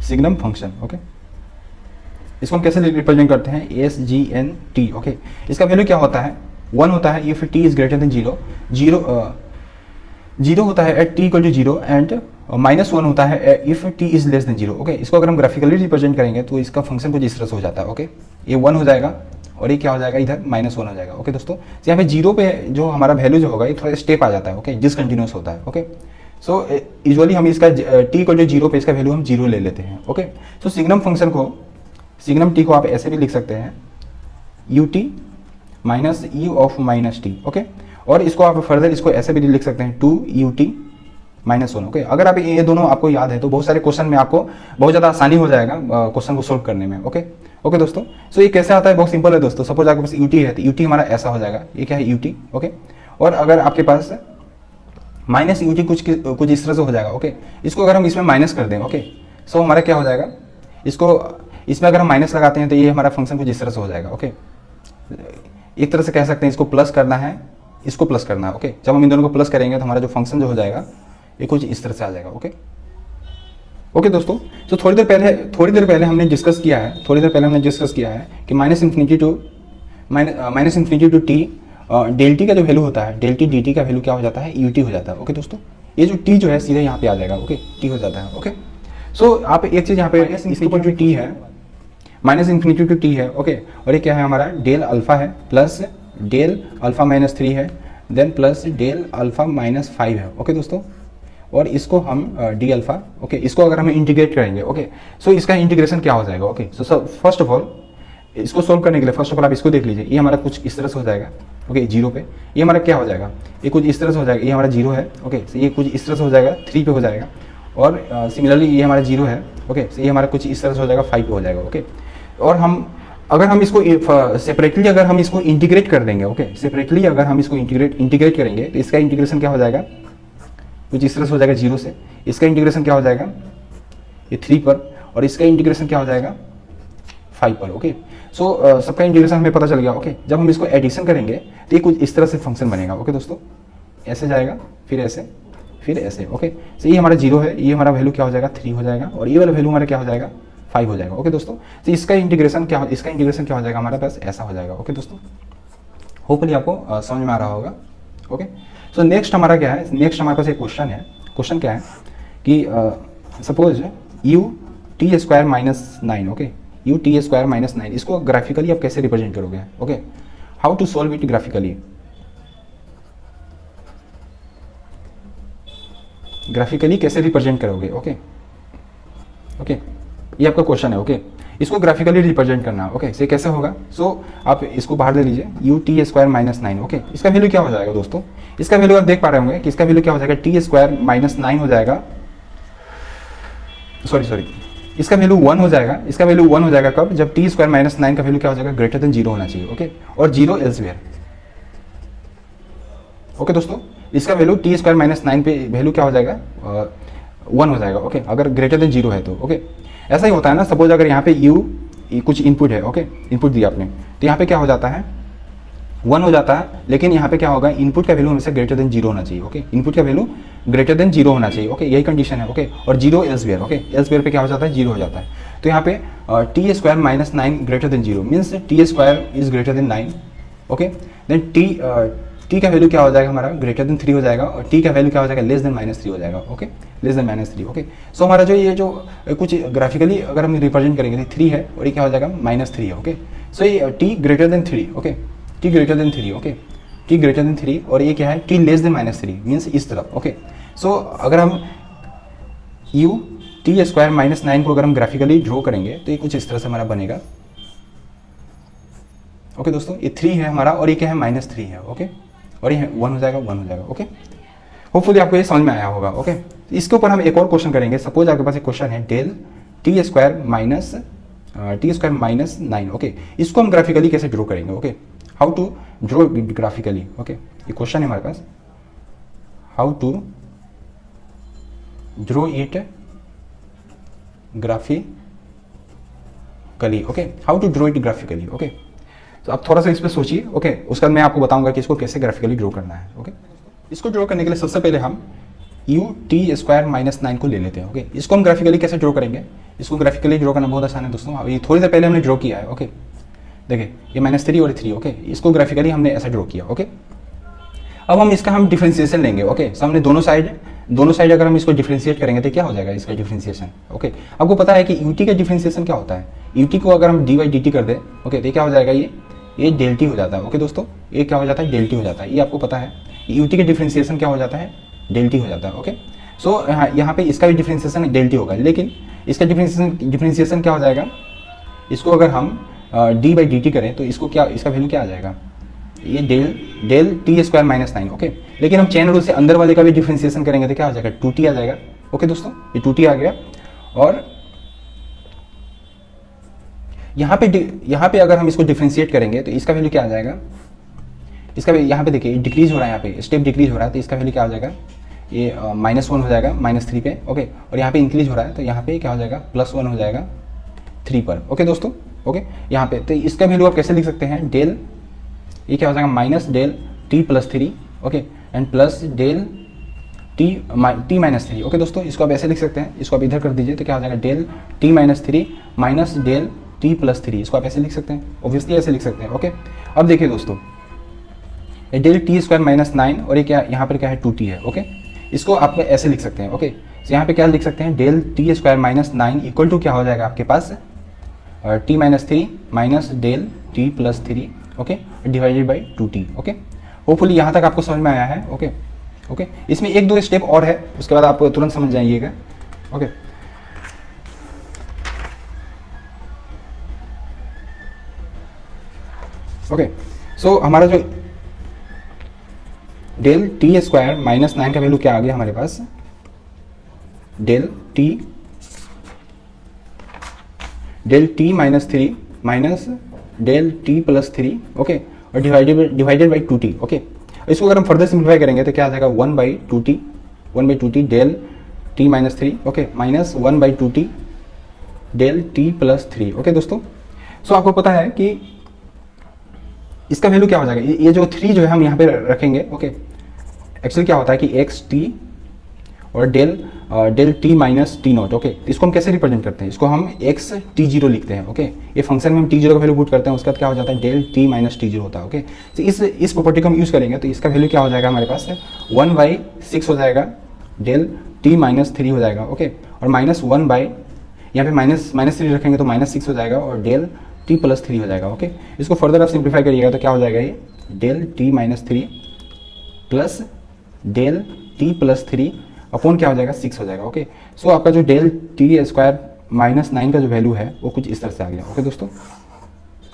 signum function. Okay, इसको हम कैसे रिप्रेजेंट करते हैं SGNT। ओके, इसका वैल्यू क्या होता है 1 होता है if t is greater than 0, 0 होता है at t equal to 0 and -1 होता है if t is less than 0। Okay, इसको अगर हम ग्राफिकली रिप्रेजेंट करेंगे तो इसका फंक्शन कुछ इस तरह से हो जाता है। ओके, ये 1 हो जाएगा और ये क्या हो जाएगा इधर -1 हो जाएगा। ओके दोस्तों, तो यहाँ पे 0 पे जो हमारा वैल्यू जो होगा ये थोड़ा स्टेप आ जाता है। ओके, डिसकंटिन्यूस होता है। ओके, सो यूजुअली हम इसका t इक्वल टू 0 पे इसका वैल्यू हम 0 ले लेते हैं। ओके, सो सिग्नम फंक्शन को, सिग्नम t को आप ऐसे भी लिख सकते हैं ut minus u of minus T. Okay, और इसको आप फर्दर इसको ऐसे भी लिख सकते हैं 2ut माइनस 1। ओके, अगर आप ये दोनों आपको याद है तो बहुत सारे क्वेश्चन में आपको बहुत ज़्यादा आसानी हो जाएगा क्वेश्चन को सोल्व करने में। ओके, ओके दोस्तों, सो ये कैसे आता है बहुत सिंपल है दोस्तों। सपोज आपके पास ut है तो ut हमारा ऐसा हो जाएगा, ये क्या है ut। ओके, और अगर आपके पास माइनस ut कुछ इस तरह से हो जाएगा। ओके, इसको अगर हम इसमें माइनस कर दें, ओके, सो हमारा क्या हो जाएगा, इसको इसमें अगर हम माइनस लगाते हैं तो ये हमारा फंक्शन कुछ इस तरह से हो जाएगा। ओके, एक तरह से कह सकते हैं इसको प्लस करना है, इसको प्लस करना है। ओके, जब हम इन दोनों को प्लस करेंगे तो हमारा जो फंक्शन जो हो जाएगा ये कुछ इस तरह से आ जाएगा। ओके, ओके दोस्तों, तो थोड़ी देर पहले हमने डिस्कस किया है कि minus infinity to t del t का जो वैल्यू होता है, डेल टी डी टी का वैल्यू क्या हो जाता है ut हो जाता है। ओके दोस्तों, ये जो t जो है सीधे यहाँ पे आ जाएगा। ओके, t हो जाता है। ओके, सो आप एक चीज़ यहाँ पे इसके ऊपर जो t है माइनस इन्फिनिटी टू टी है। ओके, और ये क्या है हमारा डेल अल्फा है प्लस डेल अल्फा माइनस 3 है, then plus del alpha minus 5 है। ओके दोस्तों, और इसको हम डी अल्फा, ओके, इसको अगर हम इंटीग्रेट करेंगे, ओके, सो इसका इंटीग्रेशन क्या हो जाएगा। Okay, so first of all इसको सोल्व करने के लिए फर्स्ट ऑफ ऑल आप इसको देख लीजिए, ये हमारा कुछ इस तरह से हो जाएगा। ओके, 0 पे ये हमारा क्या हो जाएगा, ये कुछ इस तरह से हो जाएगा, ये हमारा 0 है। ओके, सो ये कुछ इस तरह से हो जाएगा 3 पे हो जाएगा, और सिमिलरली ये हमारा 0 है। ओके, सो ये हमारा कुछ इस तरह से हो जाएगा 5 पे हो जाएगा। ओके, और अगर हम इसको सेपरेटली अगर हम इसको इंटीग्रेट कर देंगे, ओके, सेपरेटली अगर हम इसको इंटीग्रेट करेंगे तो इसका इंटीग्रेशन क्या हो जाएगा, कुछ इस तरह से हो जाएगा 0 से। इसका इंटीग्रेशन क्या हो जाएगा ये 3 पर, और इसका इंटीग्रेशन क्या हो जाएगा 5 पर। ओके, सो सबका इंटीग्रेशन हमें पता चल गया। ओके, जब हम इसको एडिशन करेंगे तो ये कुछ इस तरह से फंक्शन बनेगा। ओके दोस्तों, ऐसे जाएगा, फिर ऐसे, फिर ऐसे। ओके, सो ये हमारा 0 है, ये हमारा वैल्यू क्या हो जाएगा 3 हो जाएगा, और ये वाला वैल्यू हमारा क्या हो जाएगा 5 हो जाएगा। ओके दोस्तों, तो इसका इंटीग्रेशन क्या हो जाएगा हमारे पास ऐसा हो जाएगा। ओके दोस्तों, होपफुली आपको समझ में आ रहा होगा। ओके, सो नेक्स्ट हमारा क्या है, नेक्स्ट हमारे पास एक क्वेश्चन है। क्वेश्चन क्या है कि suppose ut square minus 9। Okay, ut square minus 9, इसको ग्राफिकली आप कैसे रिप्रेजेंट करोगे। Okay, how to solve it graphically, graphically कैसे रिप्रेजेंट करोगे। ओके, ओके, ये आपका क्वेश्चन है। ओके, इसको ग्राफिकली रिप्रेजेंट करना, ओके। ये कैसे होगा? सो आप इसको बाहर ले लीजिए, U T square minus 9, okay. इसका वैल्यू क्या हो जाएगा दोस्तों? इसका वैल्यू आप देख पा रहे होंगे कि इसका वैल्यू क्या हो जाएगा, टी स्क्वायर माइनस 9 हो जाएगा, सॉरी इसका वैल्यू 1 हो जाएगा। इसका वैल्यू 1 हो जाएगा कब? जब टी स्क्वायर माइनस 9 का वैल्यू क्या हो जाएगा, ग्रेटर देन 0 होना चाहिए, ओके। और 0 एल्सवेयर, ओके दोस्तों। इसका वैल्यू टी स्क्वायर माइनस 9 पे वैल्यू क्या हो जाएगा, 1 हो जाएगा, ओके, अगर ग्रेटर देन 0 है तो, ओके। ऐसा ही होता है ना, सपोज अगर यहाँ पे यू कुछ इनपुट है, ओके, इनपुट दिया आपने, तो यहाँ पे क्या हो जाता है, 1 हो जाता है, लेकिन यहाँ पे क्या होगा, इनपुट का वैल्यू हमेशा ग्रेटर देन 0 होना चाहिए, ओके। इनपुट का वैल्यू ग्रेटर देन 0 होना चाहिए, ओके, यही कंडीशन है, ओके। और 0 एल्सवेयर, ओके, एल्सवेयर पे क्या हो जाता है, 0 हो जाता है। तो यहाँ पे t square minus 9 greater than 0 means t square is greater than 9, okay. Then t का वैल्यू क्या हो जाएगा हमारा, ग्रेटर देन 3 हो जाएगा, और टी का वैल्यू क्या हो जाएगा, लेस देन -3 हो जाएगा, ओके, लेस देन -3, ओके। सो हमारा जो ये जो कुछ ग्राफिकली अगर हम रिप्रेजेंट करेंगे तो 3 है और ये क्या हो जाएगा, -3 है, ओके। सो ये T greater than 3, okay, T greater than 3, okay, T greater than 3, और ये क्या है, टी लेस देन -3 मीन्स इस तरफ, ओके। सो अगर हम यू टी स्क्वायर माइनस 9 को अगर हम ग्राफिकली ड्रॉ करेंगे तो ये कुछ इस तरह से हमारा बनेगा, ओके दोस्तों। ये 3 है हमारा और ये क्या है, -3 है, ओके, और ये 1 हो जाएगा, 1 हो जाएगा, ओके। होपफुली आपको ये समझ में आया होगा, ओके। इसके ऊपर हम एक और क्वेश्चन करेंगे। सपोज आपके पास एक क्वेश्चन है, del T square minus 9, okay. इसको हम ग्राफिकली कैसे ड्रॉ करेंगे, okay, how to draw graphically, okay. ये क्वेश्चन है हमारे पास, how to draw it graphically, okay, how to draw it graphically, okay. तो आप थोड़ा सा इस पर सोचिए, ओके, उसका मैं आपको बताऊंगा कि इसको कैसे ग्राफिकली ड्रॉ करना है, ओके। इसको ड्रॉ करने के लिए सबसे पहले हम यू टी स्क्वायर माइनस 9 को ले लेते हैं, ओके। इसको हम ग्राफिकली कैसे ड्रॉ करेंगे? इसको ग्राफिकली ड्रॉ करना बहुत आसान है दोस्तों। अभी थोड़ी देर पहले हमने ड्रॉ किया है, ओके। देखिए ये -3 और 3, ओके, इसको ग्राफिकली हमने ऐसा ड्रॉ किया, ओके। अब हम इसका हम डिफरेंशिएशन लेंगे, ओके। सामने दोनों साइड अगर हम इसको डिफरेंशिएट करेंगे तो क्या हो जाएगा इसका डिफरेंशिएशन, ओके। आपको पता है कि यूटी का डिफरेंशिएशन क्या होता है, यूटी को अगर हम डी बाई डी टी कर दे, ओके, तो क्या हो जाएगा, ये डेल टी हो जाता है, ओके दोस्तों। ये क्या हो जाता है, डेल टी हो जाता है, ये आपको पता है। यूटी का डिफरेंशिएशन क्या हो जाता है, डेल टी हो जाता है, ओके। सो यहाँ पे इसका भी डिफरेंशिएशन डेल टी होगा, लेकिन इसका डिफरेंशिएशन क्या हो जाएगा, इसको अगर हम डी बाई डी टी करें तो इसको क्या, इसका वैल्यू क्या आ जाएगा, ये del T square minus 9, okay. लेकिन हम चेन रूल से अंदर वाले का भी डिफरेंशिएशन करेंगे तो क्या हो जाएगा, 2t आ जाएगा, ओके दोस्तों, ये 2t आ गया। और यहाँ पे अगर हम इसको डिफरेंशिएट करेंगे तो इसका वैल्यू क्या आ जाएगा, इसका यहाँ पे देखिए डिक्रीज हो रहा है, यहाँ पे स्टेप डिक्रीज हो रहा है, तो इसका वैल्यू क्या हो जाएगा, ये -1 हो जाएगा -3 पे, ओके। और यहाँ पे इंक्रीज हो रहा है तो यहाँ पे क्या हो जाएगा, +1 हो जाएगा 3 पर, ओके दोस्तों, ओके। यहाँ पे तो इसका वैल्यू आप कैसे लिख सकते हैं, डेल, ये क्या हो जाएगा, minus del T plus 3, okay, and plus del T minus 3, okay दोस्तों। इसको आप ऐसे लिख सकते हैं, इसको आप इधर कर दीजिए तो क्या हो जाएगा, del T minus 3 minus del T plus 3, इसको आप ऐसे लिख सकते हैं, ऑब्वियसली ऐसे लिख सकते हैं, ओके। अब देखिए दोस्तों, ये डेल टी स्क्वायर माइनस 9 और ये क्या, यहाँ पर क्या है, 2t है, ओके। इसको आप ऐसे लिख सकते हैं, ओके। तो यहाँ पे क्या लिख सकते हैं, del T square minus 9 equal to क्या हो जाएगा आपके पास, T minus 3 minus del T plus 3, okay, divided by 2t, okay. Hopefully यहाँ तक आपको समझ में आया है, ओके, ओके। इसमें 1-2 स्टेप और है, उसके बाद आप तुरंत समझ जाइएगा, ओके। ओके, सो हमारा जो डेल टी स्क्वायर माइनस 9 का वैल्यू क्या आ गया हमारे पास, del T minus 3 minus del T plus 3, okay, और डिवाइडेड बाई 2t, ओके। इसको अगर हम फर्दर सिंप्लीफाई करेंगे तो क्या आ जाएगा, 1/2t del T minus 3, okay, minus 1/2t del T plus 3, okay दोस्तों। सो आपको पता है कि इसका वैल्यू क्या हो जाएगा, ये जो 3 जो है हम यहाँ पे रखेंगे, ओके। एक्चुअली क्या होता है कि एक्स टी और del T minus t naught, okay. इसको हम कैसे रिप्रेजेंट करते हैं, इसको हम एक्स टी जीरो लिखते हैं, ओके। ये फंक्शन में हम टी जीरो का वैल्यू पुट करते हैं, उसके बाद क्या हो जाता है, del T minus T zero होता है, ओके। तो इस प्रॉपर्टी को हम यूज़ करेंगे तो इसका वैल्यू क्या हो जाएगा हमारे पास, 1/6 हो जाएगा, डेल टी माइनस 3 हो जाएगा, ओके। और -1 बाई, यहाँ पे -3 रखेंगे तो -6 हो जाएगा, और डेल टी प्लस 3 हो जाएगा, ओके। इसको फर्दर आप सिंप्लीफाई करिएगा तो क्या हो जाएगा, ये del T minus 3 plus del T plus 3 upon क्या हो जाएगा, 6 हो जाएगा, ओके। सो आपका जो डेल टी स्क्वायर -9 का जो वैल्यू है वो कुछ इस तरह से आ गया। ओके दोस्तों,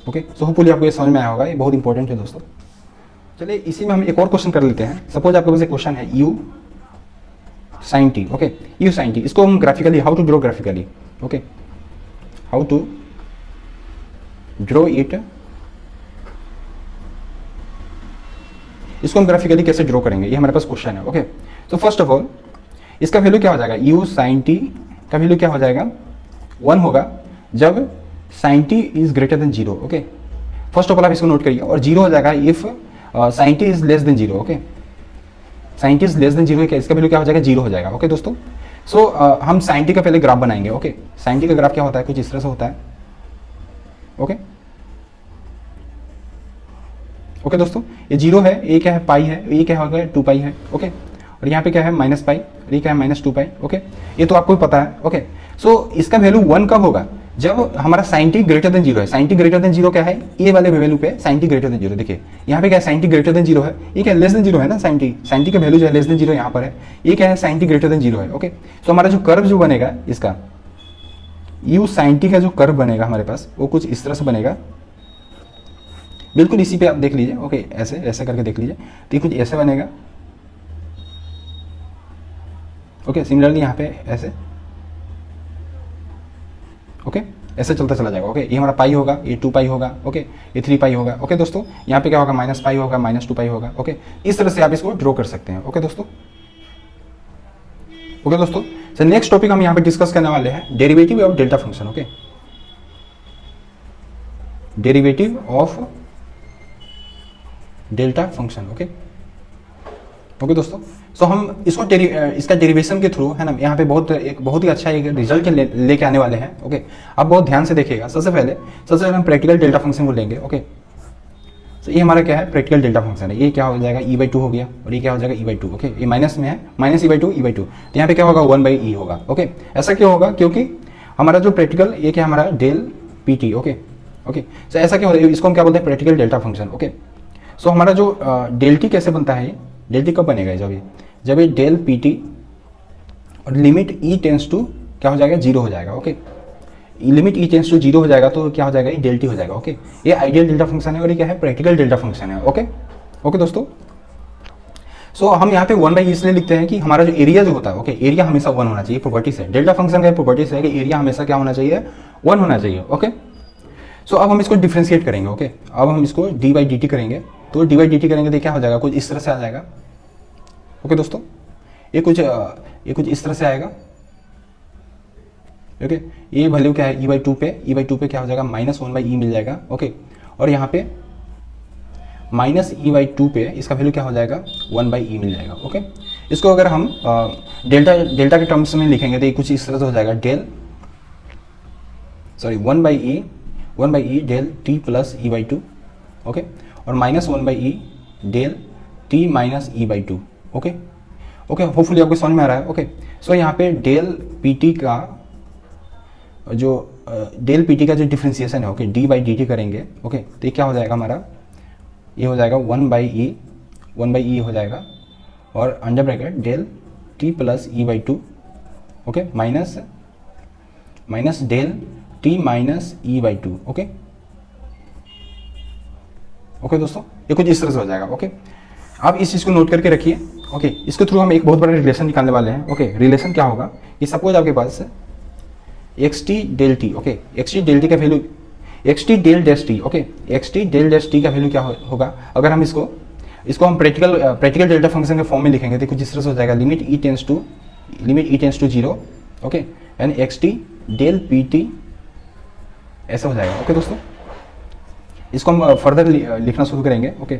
ओके, सो होपफुली आपको ये समझ में आया होगा, ये बहुत इंपॉर्टेंट है दोस्तों। चलिए इसी में हम एक और क्वेश्चन कर लेते हैं। सपोज आपके पास एक क्वेश्चन है u sin t, okay, u sin t, इसको हम graphically, how to draw graphically, okay, how to draw it, इसको हम ग्राफिकली कैसे ड्रॉ करेंगे, ये हमारे पास क्वेश्चन है। ओके, तो फर्स्ट ऑफ ऑल इसका वैल्यू क्या हो जाएगा, u sin t का वैल्यू क्या हो जाएगा, 1 होगा जब sin t is greater than 0। Okay, first of all आप इसको नोट करिए, और 0 हो जाएगा if sin t is less than 0। Okay, sin t is less than 0 इसका वैल्यू क्या हो जाएगा, 0 हो जाएगा। ओके दोस्तों, सो हम sin t का पहले ग्राफ बनाएंगे। ओके, sin t का ग्राफ क्या होता है, कुछ इस तरह से होता है। ओके, ओके दोस्तों, ये 0 है, ये क्या है, पाई है, ये क्या होगा, 2 पाई है। ओके, और यहाँ पे क्या है, माइनस पाई, और ये क्या है, -2 पाई। ओके, ये तो आपको पता है। ओके, सो इसका वैल्यू 1 कब होगा, जब हमारा sin t ग्रेटर देन 0 है। sin t ग्रेटर देन 0 क्या है, ये वाले वैल्यू पे sin t ग्रेटर देन 0, देखिए यहाँ पे क्या है, sin t ग्रेटर देन 0 है, ये क्या है, लेस देन 0 है ना, sin t का वैल्यू जो है लेस देन 0 यहाँ पर है, ये क्या है, sin t ग्रेटर देन 0 है। ओके, सो हमारा जो कर्व जो बनेगा इसका u sin t का जो कर्व बनेगा हमारे पास, वो कुछ इस तरह से बनेगा, बिल्कुल इसी पे आप देख लीजिए। ओके, ऐसे ऐसे करके देख लीजिए, तो ये कुछ ऐसे बनेगा। ओके, सिमिलरली यहाँ पे ऐसे, ओके, ऐसे चलता चला जाएगा। ओके, ये हमारा पाई होगा, ये 2 पाई होगा। ओके, ये 3 पाई होगा। ओके दोस्तों, यहाँ पे क्या होगा, माइनस पाई होगा, -2 पाई होगा। ओके, इस तरह से आप इसको ड्रॉ कर सकते हैं। ओके दोस्तों, ओके दोस्तों, सर नेक्स्ट टॉपिक हम यहाँ पे डिस्कस करने वाले हैं, derivative of delta function. Okay, derivative of delta function. Okay, okay दोस्तों, सो हम इसको इसका डेरिवेशन के थ्रू है ना, यहाँ पे बहुत ही अच्छा एक रिजल्ट लेके आने वाले हैं। ओके, आप बहुत ध्यान से देखिएगा। सबसे पहले हम प्रैक्टिकल डेल्टा फंक्शन को लेंगे। ओके, तो ये हमारा क्या है, प्रैक्टिकल डेल्टा फंक्शन है। ये क्या हो जाएगा, e/2 हो गया, और ये क्या हो जाएगा, e/2। ओके, ये माइनस में है, -e/2, तो यहाँ पे क्या होगा, 1/e होगा। ओके, ऐसा क्यों होगा, क्योंकि हमारा जो प्रैक्टिकल, ये क्या हमारा डेल pt। ओके, ओके, सो ऐसा क्या होता है, इसको हम क्या बोलते हैं, प्रैक्टिकल डेल्टा फंक्शन। ओके, सो हमारा जो डेल टी कैसे बनता है, डेल टी कब बनेगा, जब ये डेल पी टी और लिमिट ई टेंस टू क्या हो जाएगा, 0 हो जाएगा। Okay, limit E tends to 0 हो जाएगा तो क्या हो जाएगा, ये डेल टी हो जाएगा। ओके, ये आइडियल डेल्टा फंक्शन है, और ये क्या है, प्रैक्टिकल डेल्टा फंक्शन है। ओके, ओके दोस्तों, सो हम यहाँ पे 1/e इसलिए लिखते हैं कि हमारा जो एरिया जो होता है, ओके, एरिया हमेशा 1 होना चाहिए। प्रॉपर्टी से डेल्टा फंक्शन का प्रॉपर्टी है कि एरिया हमेशा क्या होना चाहिए, 1 होना चाहिए। ओके, सो अब हम इसको डिफ्रेंशिएट करेंगे। ओके, अब हम इसको dy/dt करेंगे, तो dy/dt करेंगे तो क्या हो जाएगा, कुछ इस तरह से आ जाएगा। ओके दोस्तों, ये कुछ इस तरह से आएगा। ओके, ये वैल्यू क्या है, e/2 पे क्या हो जाएगा, -1/e मिल जाएगा। ओके, और यहाँ पे -e/2 पे इसका वैल्यू क्या हो जाएगा, 1/e मिल जाएगा। ओके, इसको अगर हम डेल्टा के टर्म्स में लिखेंगे तो ये कुछ इस तरह से हो जाएगा, 1/e del t plus e/2। Okay, और -1/e del t minus e/2। Okay, okay, hopefully आपको समझ में आ रहा है। ओके, सो यहाँ पे डेल pt का जो डिफरेंशिएशन है, ओके, dy/dt करेंगे। ओके, तो ये क्या हो जाएगा हमारा, ये हो जाएगा 1/e हो जाएगा, और under bracket del t plus e/2। Okay, minus del t minus e/2। Okay, okay दोस्तों, ये कुछ इस तरह से हो जाएगा। ओके, आप इस चीज़ को नोट करके रखिए। ओके, इसके थ्रू हम एक बहुत बड़ा रिलेशन निकालने वाले हैं। ओके, रिलेशन क्या होगा कि सपोज आपके पास xt del t। Okay, xt del t का value, xt del dash t। Okay, xt del dash t का वैल्यू क्या होगा, अगर हम इसको हम प्रैक्टिकल डेल्टा फंक्शन के फॉर्म में लिखेंगे तो कुछ इस तरह से हो जाएगा, limit E tends to 0। Okay, and xt del pt ऐसा हो जाएगा। ओके दोस्तों, इसको हम फर्दर लिखना शुरू करेंगे। ओके,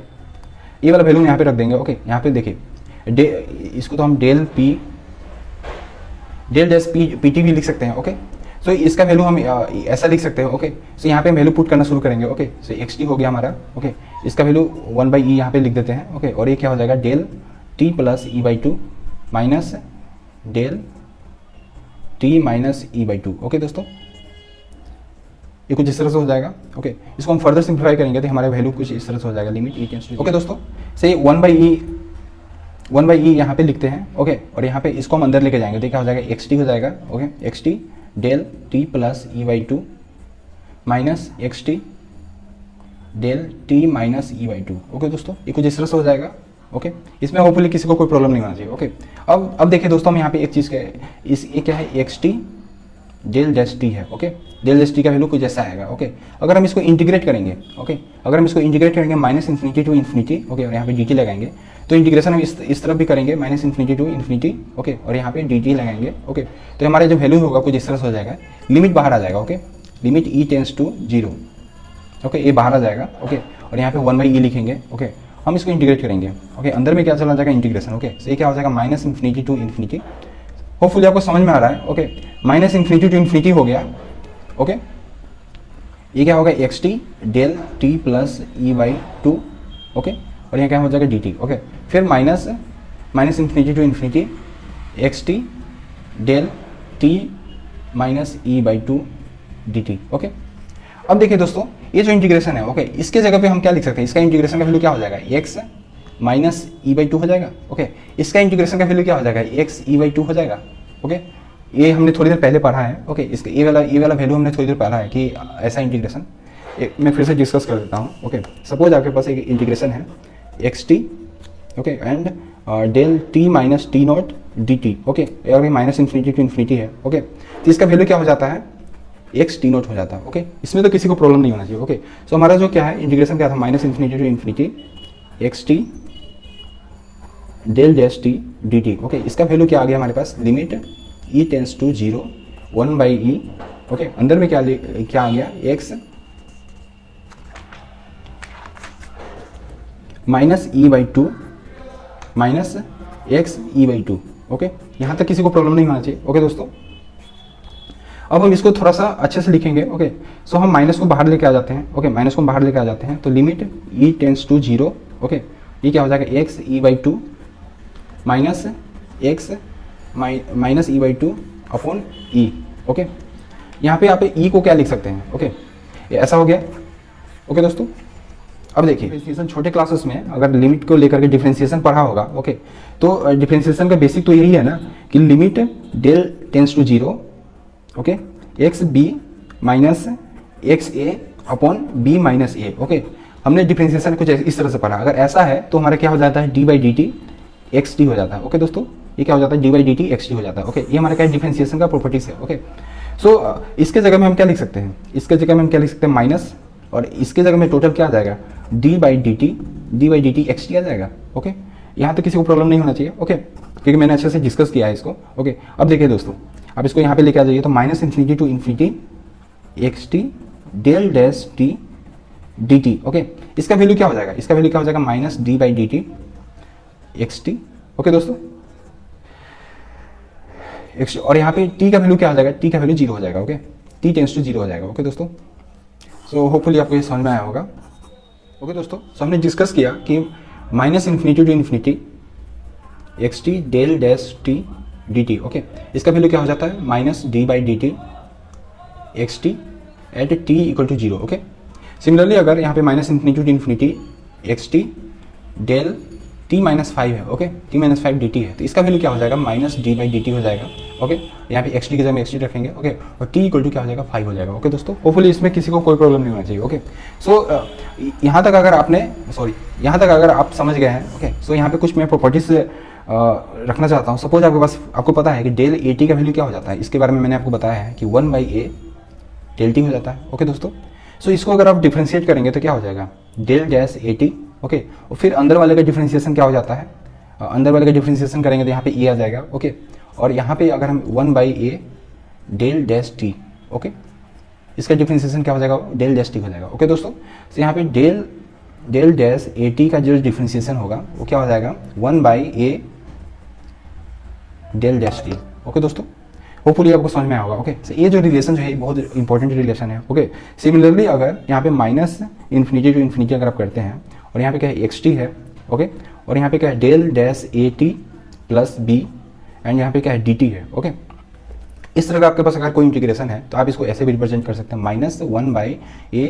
ये वाला वैल्यू यहाँ पे रख देंगे। ओके, यहाँ पे देखिए, इसको तो हम डेल डैश pt भी लिख सकते हैं। ओके, सो इसका वैल्यू हम ऐसा लिख सकते हैं। ओके, सो यहाँ पे हम वैल्यू पुट करना शुरू करेंगे। ओके, सो xt हो गया हमारा। ओके, इसका वैल्यू 1/e यहाँ पे लिख देते हैं। ओके, और ये क्या हो जाएगा, del t plus e/2 minus del t minus e/2। Okay दोस्तों, ये कुछ इस तरह से हो जाएगा। ओके, इसको हम फर्दर सिंप्लीफाई करेंगे तो हमारा वैल्यू कुछ इस तरह से हो जाएगा, limit E tends to. Okay दोस्तों, से 1/e यहाँ पे लिखते हैं। ओके, और यहाँ पे इसको हम अंदर लेके जाएंगे तो क्या हो जाएगा, xt हो जाएगा। Okay, xt del T plus e by two minus x T del T minus E by two. Okay दोस्तों, ये कुछ इस तरह से हो जाएगा। ओके, इसमें होपफुली किसी को कोई प्रॉब्लम नहीं होना चाहिए। ओके, अब देखिए दोस्तों, हम यहाँ पे एक चीज़ ये क्या है, x T del dash t है। ओके, डेल डैश टी का वैल्यू कुछ ऐसा आएगा। ओके, अगर हम इसको इंटीग्रेट करेंगे, ओके, अगर हम इसको इंटीग्रेट करेंगे minus infinity to infinity, okay, और यहाँ पे डी टी लगाएंगे, तो इंटीग्रेशन हम इस तरफ भी करेंगे minus infinity to infinity, okay, और यहाँ पे डी टी लगाएंगे। ओके, तो हमारा जो वैल्यू होगा कुछ इस तरह से हो जाएगा, लिमिट बाहर आ जाएगा। Okay, limit E tends to zero. Okay, ये बाहर आ जाएगा। ओके, और यहाँ पे 1/e लिखेंगे। ओके, हम इसको इंटीग्रेट करेंगे। ओके, अंदर में क्या चला जाएगा, इंटीग्रेशन। ओके, तो ये क्या हो जाएगा, minus infinity to infinity. Hopefully आपको समझ में आ रहा है। Okay, minus infinity to infinity हो गया। ओके, ये क्या होगा, x T del T plus e by two. Okay, और यहाँ क्या हो जाएगा, डी टी। ओके, फिर minus infinity to infinity x T del T minus E by two D T. Okay, अब देखिए दोस्तों, ये जो इंटीग्रेशन है, ओके, इसके जगह पे हम क्या लिख सकते हैं, इसका इंटीग्रेशन का वैल्यू क्या हो जाएगा, x minus E by two हो जाएगा। ओके, इसका इंटीग्रेशन का वैल्यू क्या हो जाएगा, एक्स ई बाई टू हो जाएगा। ओके, ये हमने थोड़ी देर पहले पढ़ा है। ओके, इसका ये वाला वैल्यू हमने थोड़ी देर पढ़ा है कि ऐसा इंटीग्रेशन मैं फिर से डिस्कस कर देता हूँ। ओके, सपोज आपके पास एक इंटीग्रेशन है x t, okay, and del T minus t naught d T. Okay, अगर माइनस इन्फिनिटी टू इन्फिनिटी है, ओके, तो इसका वैल्यू क्या हो जाता है, एक्स टी नोट हो जाता है। ओके, इसमें तो किसी को प्रॉब्लम नहीं होना चाहिए। ओके, सो हमारा जो क्या है, इंटीग्रेशन क्या था, minus infinity to infinity x T del dash T D T. Okay, इसका वैल्यू क्या आ गया हमारे पास, limit E tends to zero 1/e। Okay, अंदर में क्या आ गया, X minus E by two minus X E by two. Okay, यहाँ तक किसी को प्रॉब्लम नहीं होना चाहिए। ओके दोस्तों, अब हम इसको थोड़ा सा अच्छे से लिखेंगे। ओके, सो हम माइनस को बाहर लेके आ जाते हैं। ओके, माइनस को बाहर लेके आ जाते हैं, तो limit E tends to zero. Okay, ये क्या हो जाएगा, x E by two minus x minus E by two upon e. Okay, यहाँ पे आप ई को क्या लिख सकते हैं, ओके, ये ऐसा हो गया। ओके दोस्तों, अब देखिए डिफरेंशिएशन छोटे क्लासेस में अगर लिमिट को लेकर के डिफरेंशिएशन पढ़ा होगा, ओके, तो डिफरेंशिएशन का बेसिक तो यही है ना कि limit del tends to zero, okay, x b minus x a upon b minus a. Okay, हमने डिफरेंशिएशन कुछ इस तरह से पढ़ा। अगर ऐसा है तो हमारा क्या हो जाता है, D by D T x t हो जाता है। ओके दोस्तों, ये क्या हो जाता है, D by D T x t हो जाता है। ओके, ये हमारा क्या है, डिफरेंशिएशन का प्रॉपर्टीज है। ओके, सो इसके जगह में हम क्या लिख सकते हैं, इसके जगह में हम क्या लिख सकते हैं, माइनस, और इसके जगह में टोटल क्या आ जाएगा, D by D T x T आ जाएगा। ओके, यहाँ तो किसी को प्रॉब्लम नहीं होना चाहिए। ओके, क्योंकि मैंने अच्छे से डिस्कस किया है इसको। ओके, अब देखिए दोस्तों, अब इसको यहाँ पे लेके आ जाइए, तो minus infinity to infinity x T del dash T D T. Okay, इसका वैल्यू क्या हो जाएगा, इसका वैल्यू क्या हो जाएगा, minus D by D T x t. Okay दोस्तों, एक्स, और यहाँ पे टी का वैल्यू क्या हो जाएगा, टी का वैल्यू जीरो हो जाएगा। Okay, t tends to zero हो जाएगा। ओके दोस्तों, सो होपफुली आपको ये समझ में आया होगा। ओके दोस्तों, सो हमने डिस्कस किया कि minus infinity to infinity x T del dash T D T. Okay, इसका वैल्यू क्या हो जाता है, minus D by D T x T at T equal to zero. Okay, similarly अगर यहाँ पे minus infinity to infinity x T del T minus five है, okay, T minus five D T है, तो इसका वैल्यू क्या हो जाएगा, minus D by D T हो जाएगा। ओके, यहाँ पे एक्स टी की जगह एक्स टी रखेंगे। ओके, और टी इक्वल टू क्या हो जाएगा, 5 हो जाएगा। ओके दोस्तों, होपफुली इसमें किसी को कोई प्रॉब्लम नहीं होना चाहिए। ओके, सो यहाँ तक अगर आपने यहाँ तक अगर आप समझ गए हैं। ओके, सो यहाँ पे कुछ मैं प्रॉपर्टीज रखना चाहता हूँ। सपोज आपके पास, आपको पता है कि डेल ए टी का वैल्यू क्या हो जाता है, इसके बारे में मैंने आपको बताया है कि 1/a डेल टी हो जाता है। ओके दोस्तों, सो इसको अगर आप डिफ्रेंशिएट करेंगे तो क्या हो जाएगा, del dash a t. Okay, और फिर अंदर वाले का डिफ्रेंशिएशन क्या हो जाता है, अंदर वाले का डिफ्रेंशिएशन करेंगे तो यहाँ पे ए आ जाएगा। ओके, और यहाँ पे अगर हम 1/a del dash t, okay, इसका डिफ्रेंशिएशन क्या हो जाएगा, डेल डैश टी हो जाएगा। ओके दोस्तों, तो यहाँ पे डेल डैश ए टी का जो डिफ्रेंशिएशन होगा वो क्या हो जाएगा, 1/a del dash t. Okay दोस्तों, होपफुली आपको समझ में आया होगा। ओके, so ये जो रिलेशन जो है बहुत इंपॉर्टेंट रिलेशन है। ओके, सिमिलरली अगर यहाँ पे माइनस इन्फिनिटी टू इन्फिनिटी अगर आप करते हैं, और यहाँ पे क्या है, एक्स टी है। ओके, और यहाँ पे क्या है, del dash a T plus b, and यहाँ पे क्या है, डी टी है। ओके, इस तरह का आपके पास अगर कोई इंटीग्रेशन है तो आप इसको ऐसे भी रिप्रेजेंट कर सकते हैं, माइनस 1/a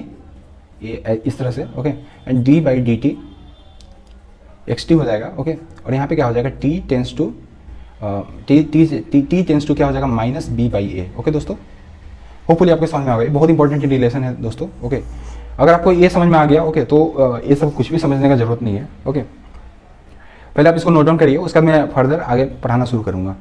इस तरह से। Okay, and d by D T x t हो जाएगा। ओके, और यहाँ पे क्या हो जाएगा, t tends to t tends to क्या हो जाएगा minus b by a. Okay दोस्तों, होपफुली आपको समझ में आ गया, बहुत इंपॉर्टेंट रिलेशन है दोस्तों। ओके, अगर आपको ये समझ में आ गया ओके तो ये सब कुछ भी समझने का जरूरत नहीं है। ओके, पहले आप इसको नोट डाउन करिए, उसका मैं फर्दर आगे पढ़ाना शुरू करूँगा।